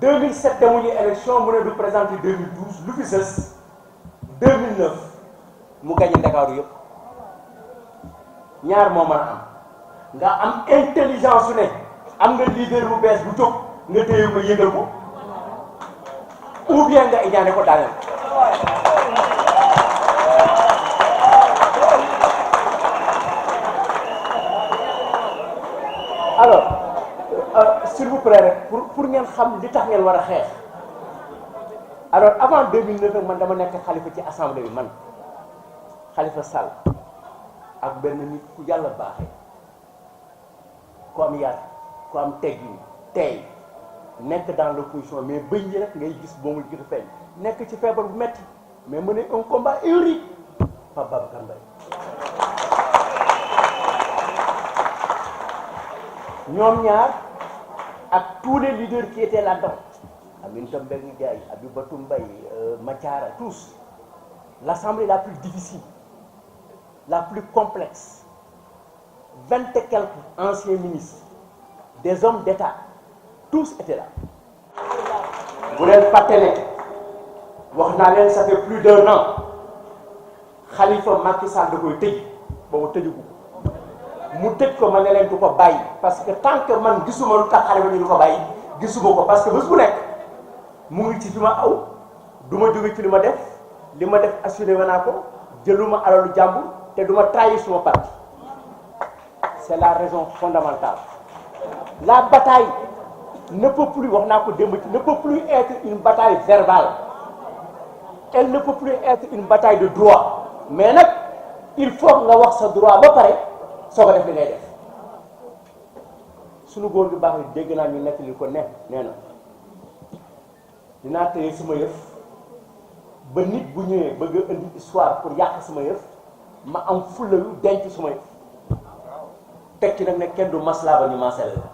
2007 demuñu élection mu ne du présenté 2012 lu fi sës 2009 mu gagné Ndakaaru yëpp ñaar moo mën a am nga am intelligence su ne am nga leader bu bees bu jóg nga téye ko yëngal ko ou bien nga iñaane ko daaneel. alors s'il vous plaît rek pour ngeen xam li tax ngeen war a xeex alors avant 2009 man dama nekk xalifa ci assemblée bi man Khalifa Sall ak benn nit ku yàlla baaxee ku am yar ku am teggin tey nekk dans l'opposition mais bëñ ñi rek ngay gis boomul gën a feeñ nekk ci feebar bu metti mais mener un combat héroïque Pape Babacar Mbaye ñoom ñaar ak tous les leaders qui étaient là-dedans Aminata Mbengue Ndiaye Abibatou Mbaye Mathiara tous l'assemblée la plus difficile la plus complexe 20 et quelques anciens ministres des hommes d'État tous étaient là bu leen fàtte ne wax naa leen ça fait plus d'1 an Khalifa Macky Sall da koy tëj boobu tëju ko mu tëj ko ma ne leen du ko bàyyi parce que tant que man gisuma lu tax xale ba ñu du ko bàyyi gisuma ko parce que bés bu nekk mu ngi ci fi ma aw du ma jóge ci li ma def assuré naa ko jëluma alalu jàmbur te du ma trahir suma parti c'est la raison fondamentale. La bataille ne peut plus wax naa ko démb ci ne peut plus être une bataille verbale elle ne peut plus être une bataille de droit mais nag il faut nga wax sa droit ba pare soo ko def li ngay def sunu góor gi baax ni dégg naa ñu nekk li ko nee na dinaa téye sama yëf ba nit bu ñëwee bëgg a indi histoire pour yàq sama yëf ma am fulla yu denc sama yëf teg ci nag ne kenn du maslaa ba ñu maasale la